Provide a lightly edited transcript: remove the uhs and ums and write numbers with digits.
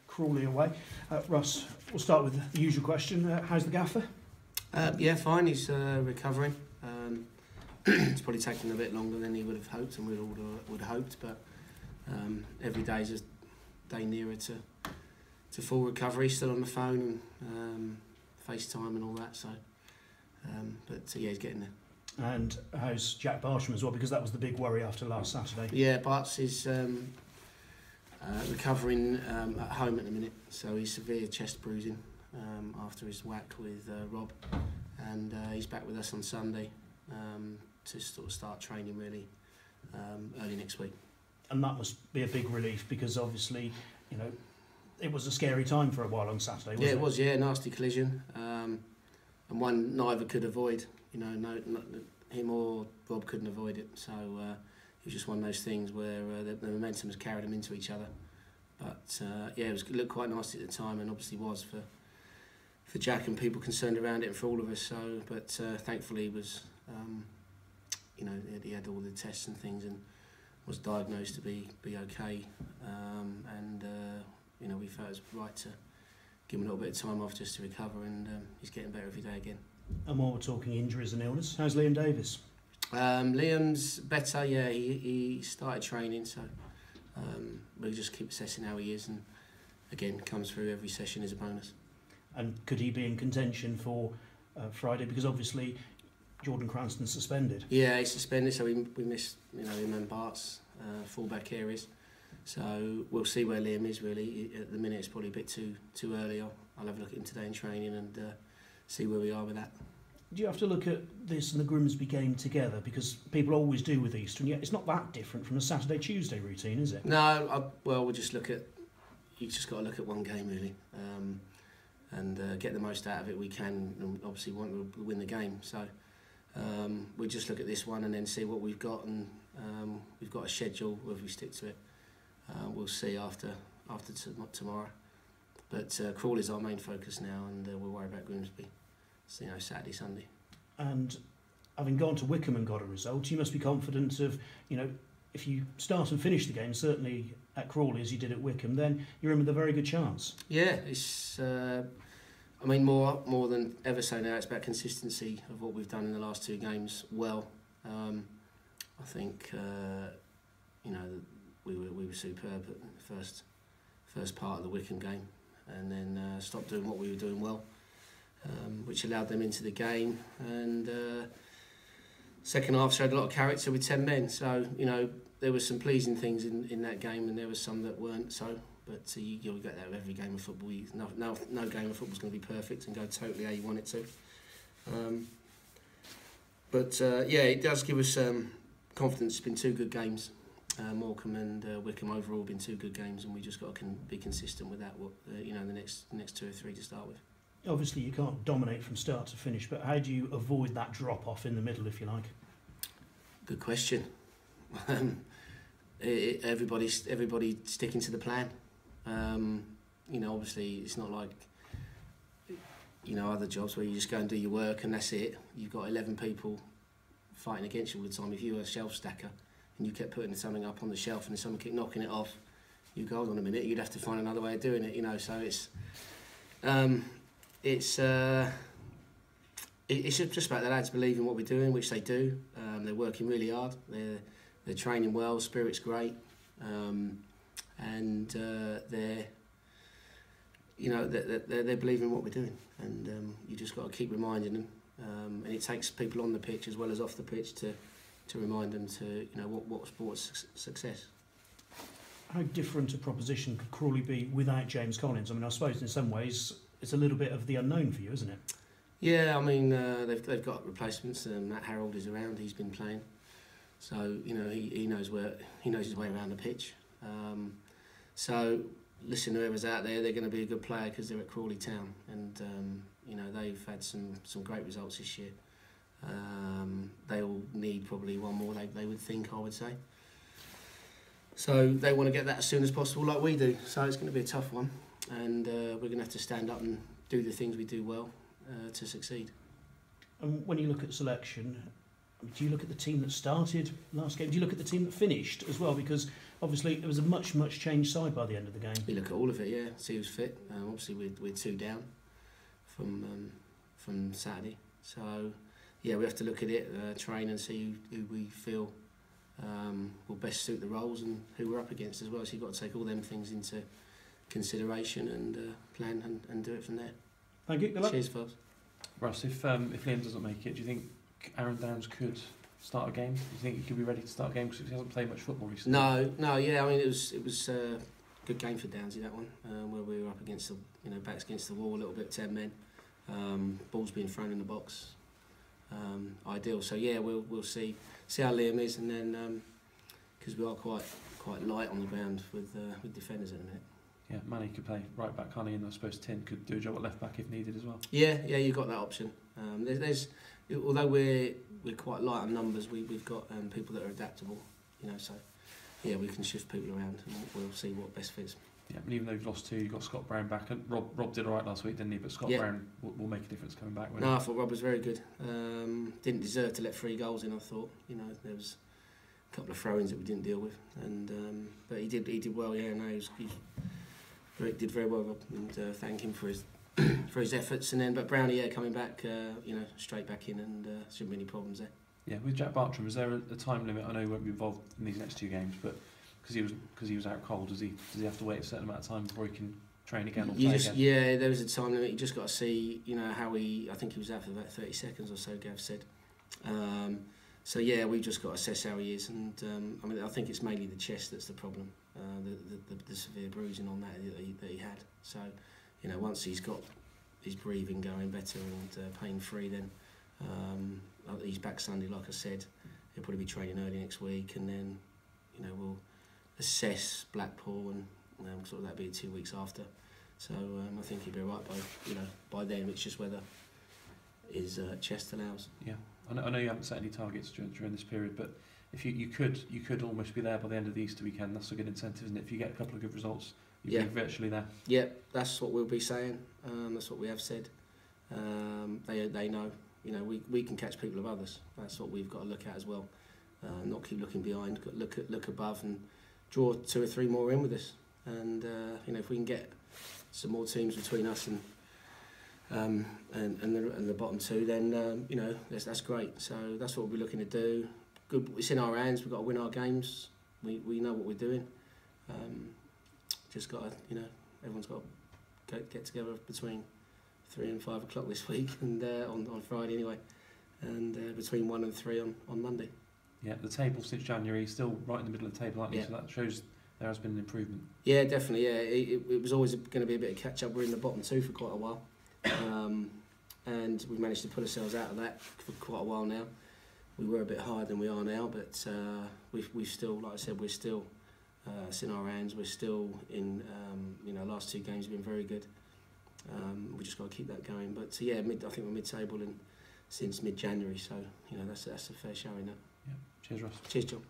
Crawley away. Russ, we'll start with the usual question. How's the gaffer? Yeah, fine. He's recovering. It's probably taken a bit longer than he would have hoped and we all would have hoped, but every day is a day nearer to full recovery. Still on the phone and FaceTime and all that. So, yeah, he's getting there. And how's Jack Barthram as well? Because that was the big worry after last Saturday. Yeah, Bart's is recovering at home at the minute. So he's severe chest bruising after his whack with Rob, and he's back with us on Sunday to sort of start training really early next week. And that must be a big relief because obviously, you know, it was a scary time for a while on Saturday, wasn't it? Yeah, it was, yeah, nasty collision, and one neither could avoid. You know, not him or Rob couldn't avoid it. So it was just one of those things where the momentum has carried them into each other. But yeah, it looked quite nasty at the time, and obviously was for Jack and people concerned around it, and for all of us. So, but thankfully, he was, you know, he had all the tests and things, and was diagnosed to be okay. And you know, we felt it was right to give him a little bit of time off just to recover, and he's getting better every day again. And while we're talking injuries and illness, how's Liam Davis? Liam's better, yeah. He started training, so we'll just keep assessing how he is, and again, comes through every session as a bonus. And could he be in contention for Friday? Because obviously Jordan Cranston's suspended. Yeah, he's suspended, so we missed, you know, him and Bart's full-back areas. So we'll see where Liam is really. At the minute, it's probably a bit too early. I'll have a look at him today in training and see where we are with that. Do you have to look at this and the Grimsby game together? Because people always do with Easter, and yet it's not that different from a Saturday-Tuesday routine, is it? No, well, we'll just look at... You've just got to look at one game, really, and get the most out of it we can, and obviously want to win the game. So we'll just look at this one and then see what we've got, and we've got a schedule, whether we stick to it. We'll see after tomorrow. But Crawley's our main focus now, and we'll worry about Grimsby. So, you know, Saturday, Sunday. And having gone to Wickham and got a result, you must be confident of, you know, if you start and finish the game, certainly at Crawley as you did at Wickham, then you're in with a very good chance. Yeah, it's. I mean, more than ever so now, it's about consistency of what we've done in the last two games. Well, I think you know, we were superb at the first part of the Wickham game, and then stopped doing what we were doing well, which allowed them into the game. And second half showed a lot of character with 10 men. So, you know, there were some pleasing things in that game, and there were some that weren't so. But you'll get that with every game of football. No game of football is going to be perfect and go totally how you want it to. Yeah, it does give us confidence. It's been two good games. Morecambe and Wickham overall have been two good games, and we just got to be consistent with that. You know, the next two or three to start with. Obviously, you can't dominate from start to finish, but how do you avoid that drop off in the middle, if you like? Good question. Everybody sticking to the plan. You know, obviously, it's not like, you know, other jobs where you just go and do your work and that's it. You've got 11 people fighting against you all the time. If you were a shelf stacker and you kept putting something up on the shelf and someone kept knocking it off, you go, hold on a minute, you'd have to find another way of doing it, you know. So it's just about the lads believing what we're doing, which they do. They're working really hard. They're training well. Spirit's great, and they're believing what we're doing. And you just got to keep reminding them. And it takes people on the pitch as well as off the pitch to remind them to, you know, what sports success. How different a proposition could Crawley be without James Collins? I mean, I suppose in some ways it's a little bit of the unknown for you, isn't it? Yeah, I mean, they've got replacements. Matt Harold is around. He's been playing, so you know he knows his way around the pitch. So listen, whoever's out there, they're going to be a good player because they're at Crawley Town, and you know they've had some great results this year. They'll need probably one more. They would think, I would say. So they want to get that as soon as possible, like we do. So it's going to be a tough one, and we're going to have to stand up and do the things we do well to succeed. And when you look at selection, do you look at the team that started last game? Do you look at the team that finished as well? Because obviously it was a much changed side by the end of the game. We look at all of it, yeah. See who's fit. Obviously we're 2 down from Saturday, so yeah, we have to look at it, train and see who we feel will best suit the roles and who we're up against as well. So you've got to take all them things into consideration and plan and do it from there. Thank you. Good luck. Cheers, folks. Russ, if Liam doesn't make it, do you think Aaron Downs could start a game? Do you think he could be ready to start a game because he hasn't played much football recently? No, yeah. I mean, it was a good game for Downsy, that one, where we were up against backs against the wall a little bit, 10 men, balls being thrown in the box, ideal. So yeah, we'll see how Liam is, and then because we are quite light on the ground with defenders at the minute. Yeah, Manny could play right back, can't he? And I suppose Tin could do a job at left back if needed as well. Yeah, you've got that option. Although we're quite light on numbers, we've got people that are adaptable, so yeah, we can shift people around and we'll see what best fits. Yeah, and even though you've lost 2, you've got Scott Brown back, and Rob did all right last week, didn't he? But Scott Brown will make a difference coming back. No, I thought Rob was very good. Didn't deserve to let 3 goals in. I thought, there was a couple of throw-ins that we didn't deal with, and but he did well. Yeah, no, he did very well, Rob, and thank him for his efforts. And then, but Brownie, coming back, straight back in, and shouldn't be any problems there. Yeah, with Jack Barthram, is there a time limit? I know he won't be involved in these next 2 games, but because he was out cold, does he have to wait a certain amount of time before he can train again or play again? Yeah, there was a time limit. You just got to see, how I think he was out for about 30 seconds or so, Gav said. So yeah, we've just got to assess how he is, and I think it's mainly the chest that's the problem, the severe bruising on that he had. So, once he's got his breathing going better and pain-free, then he's back Sunday, like I said. He'll probably be training early next week, and then, we'll assess Blackpool, and sort of that'll be 2 weeks after. So I think he'll be right by then. It's just whether his chest allows. Yeah. I know you haven't set any targets during this period, but if you could almost be there by the end of the Easter weekend. That's a good incentive, isn't it? If you get a couple of good results, you'll be virtually there. Yeah, that's what we'll be saying. That's what we have said. They know. We can catch people of others. That's what we've got to look at as well. Not keep looking behind. Got to look above and draw 2 or 3 more in with us. And if we can get some more teams between us and the bottom 2, then that's great. So that's what we'll be looking to do. Good, it's in our hands. We've got to win our games. We know what we're doing. Just got to, everyone's got to get together between 3 and 5 o'clock this week, and on Friday anyway, and between 1 and 3 on Monday. Yeah, the table since January is still right in the middle of the table, aren't you? So that shows there has been an improvement. Yeah, definitely. Yeah, it was always going to be a bit of catch up. We're in the bottom 2 for quite a while. And we managed to pull ourselves out of that for quite a while now. We were a bit higher than we are now, but we've still, like I said, we're still it's in our hands. We're still in, last 2 games have been very good. We just got to keep that going. But I think we're mid-table since mid-January, so that's a fair showing. That. Yeah. Cheers, Ross. Cheers, John.